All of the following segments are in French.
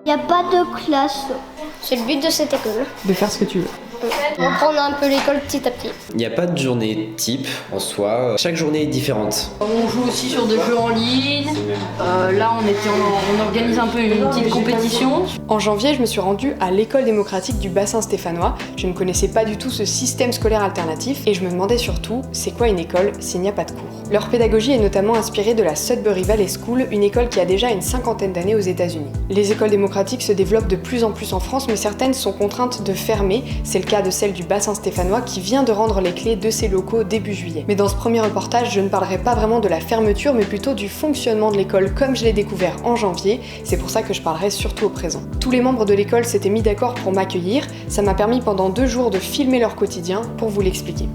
Il n'y a pas de classe. C'est le but de cette école. De faire ce que tu veux. Reprendre un peu l'école petit à petit. Il n'y a pas de journée type en soi, chaque journée est différente. On joue aussi sur des jeux en ligne. Là, on organise un peu une petite compétition. En janvier, je me suis rendue à l'école démocratique du bassin stéphanois. Je ne connaissais pas du tout ce système scolaire alternatif et je me demandais surtout, c'est quoi une école s'il n'y a pas de cours? Leur pédagogie est notamment inspirée de la Sudbury Valley School, une école qui a déjà une 50aine d'années aux États-Unis. Les écoles démocratiques se développent de plus en plus en France, mais certaines sont contraintes de fermer. C'est le cas de celle du bassin stéphanois qui vient de rendre les clés de ses locaux début juillet. Mais dans ce premier reportage, je ne parlerai pas vraiment de la fermeture, mais plutôt du fonctionnement de l'école comme je l'ai découvert en janvier. C'est pour ça que je parlerai surtout au présent. Tous les membres de l'école s'étaient mis d'accord pour m'accueillir. Ça m'a permis pendant 2 jours de filmer leur quotidien pour vous l'expliquer.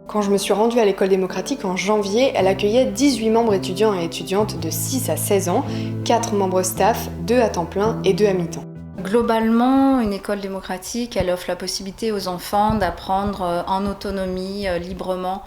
Quand je me suis rendue à l'école démocratique en janvier, elle accueillait 18 membres étudiants et étudiantes de 6 à 16 ans, 4 membres staff, 2 à temps plein et 2 à mi-temps. Globalement, une école démocratique, elle offre la possibilité aux enfants d'apprendre en autonomie, librement,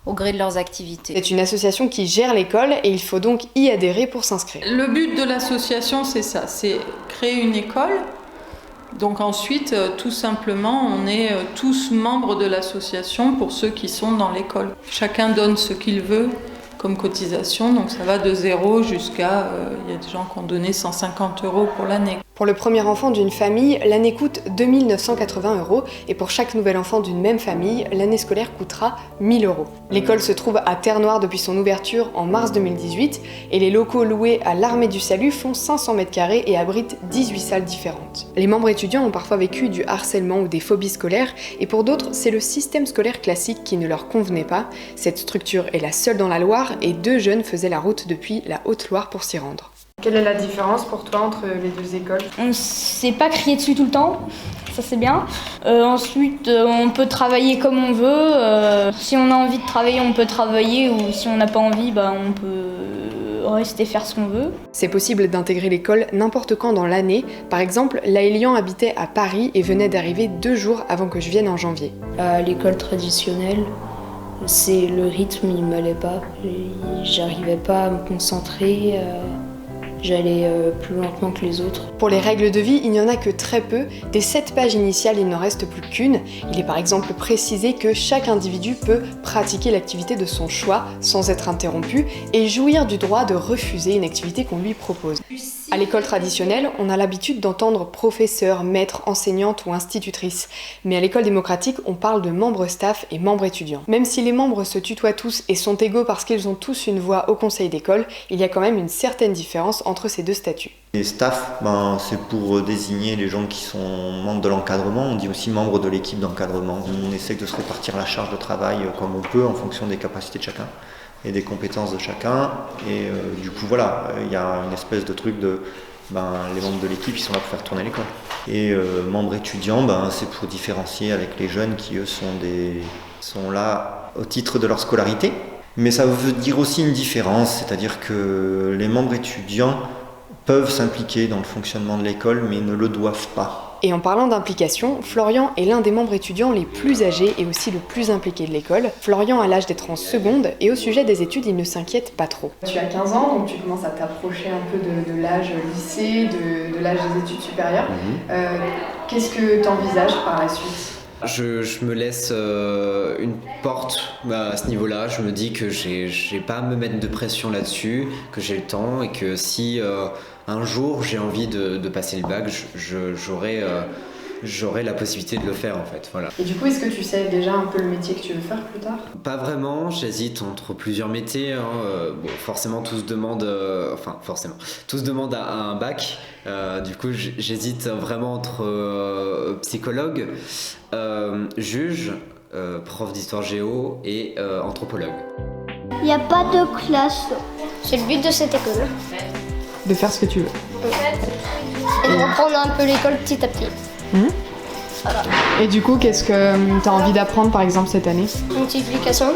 au gré de leurs activités. C'est une association qui gère l'école et il faut donc y adhérer pour s'inscrire. Le but de l'association, c'est ça, c'est créer une école. Donc ensuite, tout simplement, on est tous membres de l'association pour ceux qui sont dans l'école. Chacun donne ce qu'il veut comme cotisation, donc ça va de 0 jusqu'à... il y a des gens qui ont donné 150 € pour l'année. Pour le premier enfant d'une famille, l'année coûte 2 980 € et pour chaque nouvel enfant d'une même famille, l'année scolaire coûtera 1 000 €. L'école se trouve à Terre-Noire depuis son ouverture en mars 2018 et les locaux loués à l'Armée du Salut font 500 m² et abritent 18 salles différentes. Les membres étudiants ont parfois vécu du harcèlement ou des phobies scolaires et pour d'autres, c'est le système scolaire classique qui ne leur convenait pas. Cette structure est la seule dans la Loire et 2 jeunes faisaient la route depuis la Haute-Loire pour s'y rendre. Quelle est la différence pour toi entre les 2 écoles? On ne s'est pas crié dessus tout le temps, ça c'est bien. Ensuite, on peut travailler comme on veut. Si on a envie de travailler, on peut travailler, ou si on n'a pas envie, on peut rester faire ce qu'on veut. C'est possible d'intégrer l'école n'importe quand dans l'année. Par exemple, Laëlian habitait à Paris et venait d'arriver 2 jours avant que je vienne en janvier. À l'école traditionnelle, le rythme il m'allait pas. J'arrivais pas à me concentrer. J'allais plus lentement que les autres. Pour les règles de vie, il n'y en a que très peu. Des 7 pages initiales, il n'en reste plus qu'une. Il est par exemple précisé que chaque individu peut pratiquer l'activité de son choix sans être interrompu et jouir du droit de refuser une activité qu'on lui propose. À l'école traditionnelle, on a l'habitude d'entendre professeur, maître, enseignante ou institutrice. Mais à l'école démocratique, on parle de membres staff et membres étudiants. Même si les membres se tutoient tous et sont égaux parce qu'ils ont tous une voix au conseil d'école, il y a quand même une certaine différence entre ces 2 statuts. Les staff, c'est pour désigner les gens qui sont membres de l'encadrement. On dit aussi membres de l'équipe d'encadrement. On essaie de se répartir la charge de travail comme on peut en fonction des capacités de chacun et des compétences de chacun. Et du coup, voilà, il y a une espèce de truc de... les membres de l'équipe, ils sont là pour faire tourner l'école. Et membres étudiants, c'est pour différencier avec les jeunes qui, eux, sont là au titre de leur scolarité. Mais ça veut dire aussi une différence, c'est-à-dire que les membres étudiants peuvent s'impliquer dans le fonctionnement de l'école, mais ne le doivent pas. Et en parlant d'implication, Florian est l'un des membres étudiants les plus âgés et aussi le plus impliqué de l'école. Florian a l'âge d'être en seconde et au sujet des études, il ne s'inquiète pas trop. Tu as 15 ans, donc tu commences à t'approcher un peu de l'âge lycée, de l'âge des études supérieures. Qu'est-ce que tu envisages par la suite ? Je me laisse une porte à ce niveau-là. Je me dis que j'ai pas à me mettre de pression là-dessus, que j'ai le temps et que si un jour j'ai envie de passer le bac, j'aurai la possibilité de le faire en fait. Voilà. Et du coup, est-ce que tu sais déjà un peu le métier que tu veux faire plus tard ? Pas vraiment, j'hésite entre plusieurs métiers. Forcément, tous demandent à un bac. Du coup, j'hésite vraiment entre psychologue, juge, prof d'histoire géo et anthropologue. Il n'y a pas de classe. C'est le but de cette école. De faire ce que tu veux. Et de reprendre un peu l'école petit à petit. Voilà. Et du coup, qu'est-ce que tu as envie d'apprendre par exemple cette année ? Multiplication,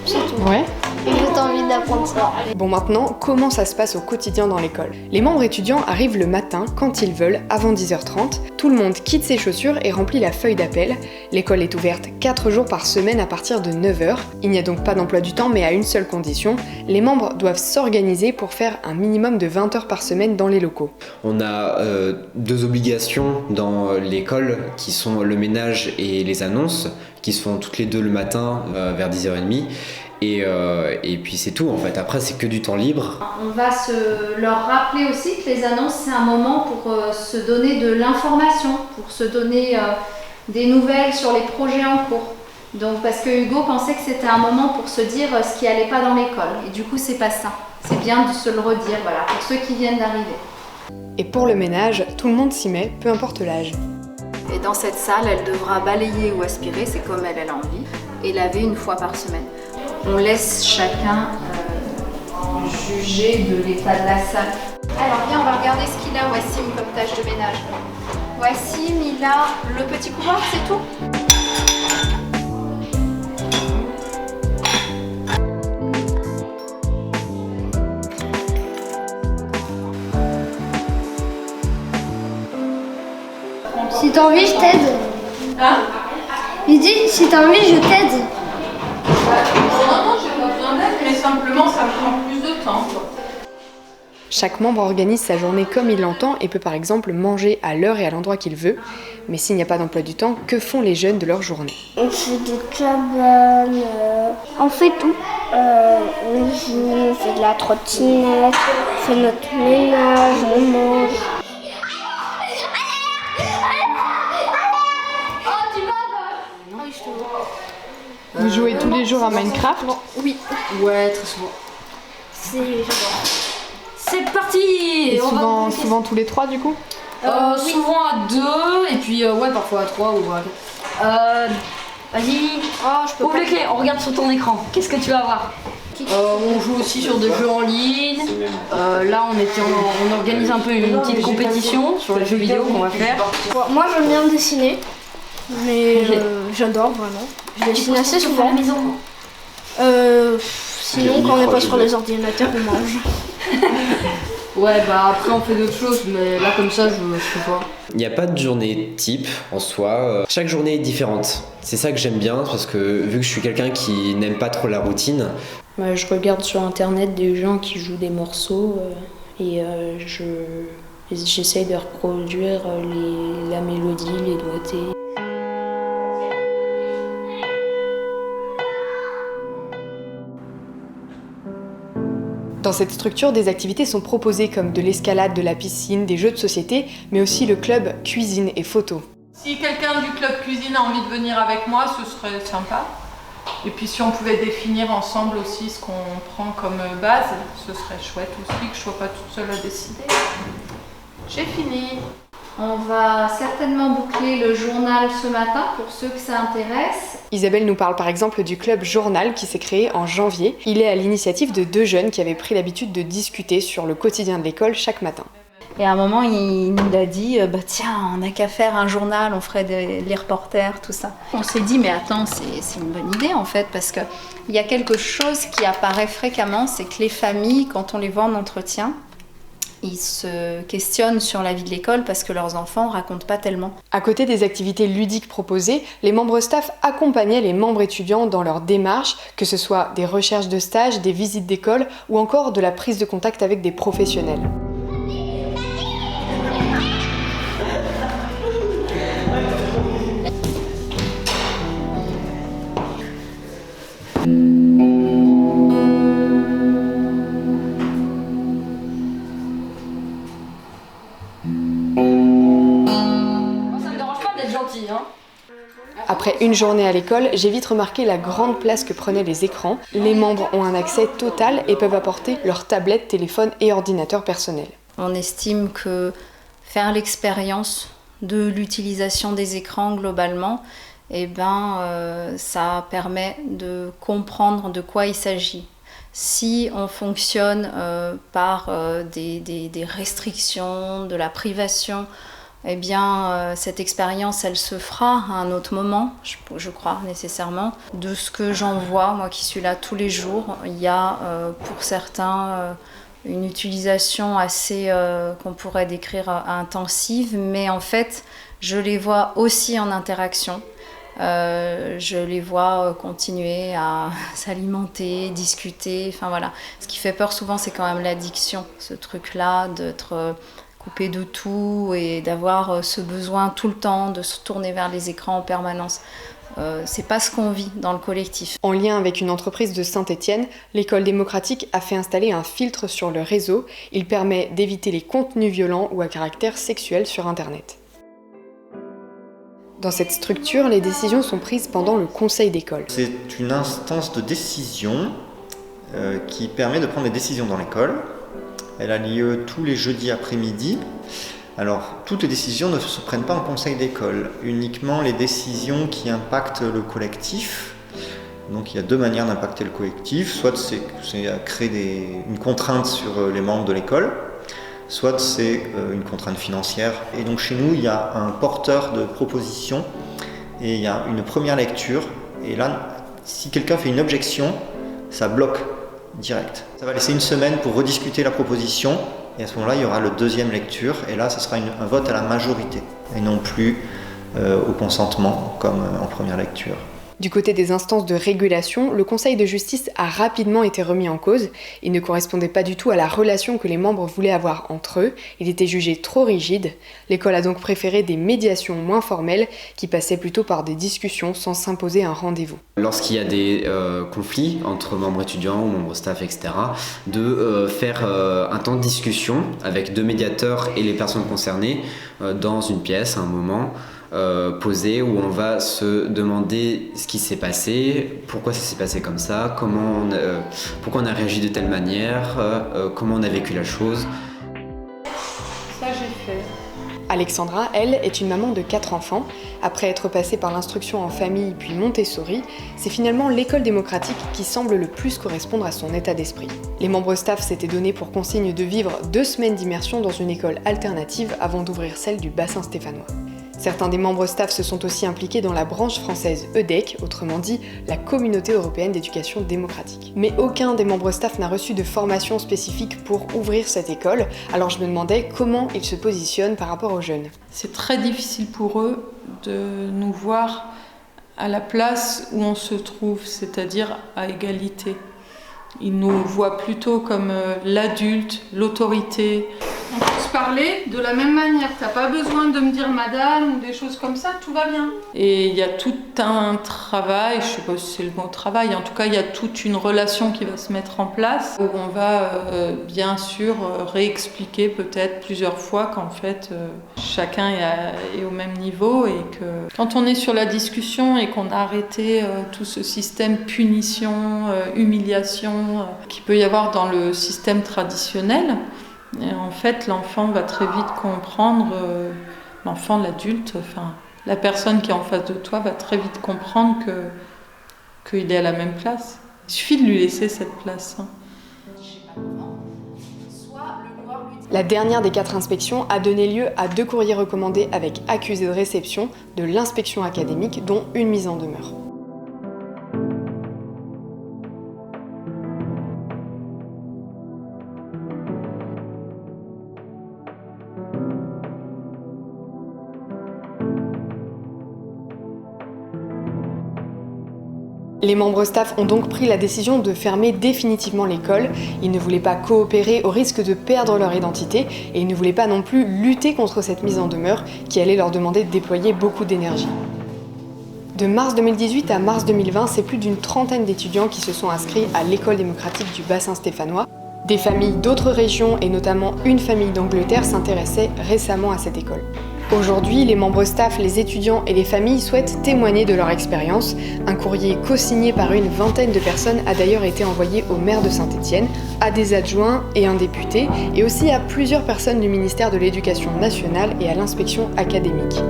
c'est tout. Ouais. J'ai envie d'apprendre ça. Bon maintenant, comment ça se passe au quotidien dans l'école? Les membres étudiants arrivent le matin, quand ils veulent, avant 10h30. Tout le monde quitte ses chaussures et remplit la feuille d'appel. L'école est ouverte 4 jours par semaine à partir de 9h. Il n'y a donc pas d'emploi du temps mais à une seule condition. Les membres doivent s'organiser pour faire un minimum de 20 heures par semaine dans les locaux. On a 2 obligations dans l'école qui sont le ménage et les annonces, qui se font toutes les 2 le matin vers 10h30. Et puis c'est tout en fait, après c'est que du temps libre. On va leur rappeler aussi que les annonces c'est un moment pour se donner de l'information, pour se donner des nouvelles sur les projets en cours. Donc parce que Hugo pensait que c'était un moment pour se dire ce qui allait pas dans l'école et du coup c'est pas ça. C'est bien de se le redire, voilà, pour ceux qui viennent d'arriver. Et pour le ménage, tout le monde s'y met, peu importe l'âge. Et dans cette salle, elle devra balayer ou aspirer, c'est comme elle a envie, et laver une fois par semaine. On laisse chacun juger de l'état de la salle. Alors viens, on va regarder ce qu'il a, Wassim, comme tâche de ménage. Wassim, il a le petit couloir, c'est tout? Si t'as envie, je t'aide. Hein? Il dit, si t'as envie, je t'aide. Non, j'ai pas besoin d'aide, mais simplement ça prend plus de temps. Chaque membre organise sa journée comme il l'entend et peut par exemple manger à l'heure et à l'endroit qu'il veut. Mais s'il n'y a pas d'emploi du temps, que font les jeunes de leur journée? On fait des cabanes, on fait tout. On joue, on fait de la trottinette, on fait notre ménage, on mange. Vous jouez tous les jours à Minecraft? Oui. Ouais, très souvent. C'est parti! Et souvent tous les 3 du coup? Oui. Souvent à 2 et puis ouais parfois à 3 ou à... Vas-y, ouvre les clés, on regarde sur ton écran. Qu'est-ce que tu vas voir? On joue aussi sur des jeux en ligne. Là on organise un peu une petite compétition sur les jeux vidéo qu'on va faire. Moi j'aime bien dessiner, mais j'adore vraiment. Je dessine assez souvent. Sinon quand on n'est pas sur les ordinateurs on mange. Ouais bah après on fait d'autres choses mais là comme ça je sais pas. Il n'y a pas de journée type en soi, chaque journée est différente. C'est ça que j'aime bien parce que vu que je suis quelqu'un qui n'aime pas trop la routine. Je regarde sur internet des gens qui jouent des morceaux et j'essaye de reproduire la mélodie, les doigtés. Dans cette structure, des activités sont proposées comme de l'escalade, de la piscine, des jeux de société, mais aussi le club cuisine et photo. Si quelqu'un du club cuisine a envie de venir avec moi, ce serait sympa. Et puis si on pouvait définir ensemble aussi ce qu'on prend comme base, ce serait chouette aussi, que je ne sois pas toute seule à décider. J'ai fini. On va certainement boucler le journal ce matin pour ceux que ça intéresse. Isabelle nous parle par exemple du club Journal qui s'est créé en janvier. Il est à l'initiative de 2 jeunes qui avaient pris l'habitude de discuter sur le quotidien de l'école chaque matin. Et à un moment, il nous a dit tiens, on n'a qu'à faire un journal, on ferait les reporters, tout ça. On s'est dit mais attends, c'est une bonne idée en fait, parce qu'il y a quelque chose qui apparaît fréquemment, c'est que les familles, quand on les voit en entretien, ils se questionnent sur la vie de l'école parce que leurs enfants racontent pas tellement. À côté des activités ludiques proposées, les membres staff accompagnaient les membres étudiants dans leur démarche, que ce soit des recherches de stage, des visites d'école ou encore de la prise de contact avec des professionnels. Après une journée à l'école, j'ai vite remarqué la grande place que prenaient les écrans. Les membres ont un accès total et peuvent apporter leurs tablettes, téléphones et ordinateurs personnels. On estime que faire l'expérience de l'utilisation des écrans globalement, ça permet de comprendre de quoi il s'agit. Si on fonctionne par des restrictions, de la privation, eh bien, cette expérience, elle se fera à un autre moment, je crois, nécessairement. De ce que j'en vois, moi qui suis là tous les jours, il y a pour certains une utilisation assez, qu'on pourrait décrire intensive, mais en fait, je les vois aussi en interaction. Je les vois continuer à s'alimenter, discuter, enfin voilà. Ce qui fait peur souvent, c'est quand même l'addiction, ce truc-là d'être coupé de tout et d'avoir ce besoin tout le temps de se tourner vers les écrans en permanence. C'est pas ce qu'on vit dans le collectif. En lien avec une entreprise de Saint-Étienne, l'école démocratique a fait installer un filtre sur le réseau. Il permet d'éviter les contenus violents ou à caractère sexuel sur Internet. Dans cette structure, les décisions sont prises pendant le conseil d'école. C'est une instance de décision qui permet de prendre des décisions dans l'école. Elle a lieu tous les jeudis après-midi. Alors, toutes les décisions ne se prennent pas en conseil d'école, uniquement les décisions qui impactent le collectif. Donc il y a deux manières d'impacter le collectif, soit c'est créer une contrainte sur les membres de l'école, soit c'est une contrainte financière. Et donc chez nous, il y a un porteur de propositions et il y a une première lecture. Et là, si quelqu'un fait une objection, ça bloque direct. Ça va laisser une semaine pour rediscuter la proposition. Et à ce moment-là, il y aura la deuxième lecture, et là, ce sera un vote à la majorité, et non plus au consentement, comme en première lecture. Du côté des instances de régulation, le Conseil de justice a rapidement été remis en cause. Il ne correspondait pas du tout à la relation que les membres voulaient avoir entre eux. Il était jugé trop rigide. L'école a donc préféré des médiations moins formelles qui passaient plutôt par des discussions sans s'imposer un rendez-vous. Lorsqu'il y a des conflits entre membres étudiants ou membres staff, etc., de faire un temps de discussion avec deux médiateurs et les personnes concernées dans une pièce à un moment, posé où on va se demander ce qui s'est passé, pourquoi ça s'est passé comme ça, pourquoi on a réagi de telle manière, comment on a vécu la chose. Ça j'ai fait. Alexandra, elle, est une maman de 4 enfants. Après être passée par l'instruction en famille puis Montessori, c'est finalement l'école démocratique qui semble le plus correspondre à son état d'esprit. Les membres staff s'étaient donnés pour consigne de vivre 2 semaines d'immersion dans une école alternative avant d'ouvrir celle du bassin stéphanois. Certains des membres staff se sont aussi impliqués dans la branche française EDEC, autrement dit la Communauté européenne d'éducation démocratique. Mais aucun des membres staff n'a reçu de formation spécifique pour ouvrir cette école, alors je me demandais comment ils se positionnent par rapport aux jeunes. C'est très difficile pour eux de nous voir à la place où on se trouve, c'est-à-dire à égalité. Ils nous voient plutôt comme l'adulte, l'autorité. On peut se parler de la même manière. T'as pas besoin de me dire madame ou des choses comme ça, tout va bien. Et il y a tout un travail, je sais pas si c'est le mot travail, en tout cas il y a toute une relation qui va se mettre en place où on va bien sûr réexpliquer peut-être plusieurs fois qu'en fait chacun est au même niveau et que quand on est sur la discussion et qu'on a arrêté tout ce système punition, humiliation qu'il peut y avoir dans le système traditionnel, et en fait, l'enfant va très vite comprendre, l'enfant, l'adulte, enfin, la personne qui est en face de toi va très vite comprendre qu'il est à la même place. Il suffit de lui laisser cette place. La dernière des 4 inspections a donné lieu à 2 courriers recommandés avec accusé de réception de l'inspection académique, dont une mise en demeure. Les membres staff ont donc pris la décision de fermer définitivement l'école. Ils ne voulaient pas coopérer au risque de perdre leur identité et ils ne voulaient pas non plus lutter contre cette mise en demeure qui allait leur demander de déployer beaucoup d'énergie. De mars 2018 à mars 2020, c'est plus d'une trentaine d'étudiants qui se sont inscrits à l'école démocratique du bassin stéphanois. Des familles d'autres régions et notamment une famille d'Angleterre s'intéressaient récemment à cette école. Aujourd'hui, les membres staff, les étudiants et les familles souhaitent témoigner de leur expérience. Un courrier co-signé par une vingtaine de personnes a d'ailleurs été envoyé au maire de Saint-Étienne, à des adjoints et un député, et aussi à plusieurs personnes du ministère de l'Éducation nationale et à l'inspection académique.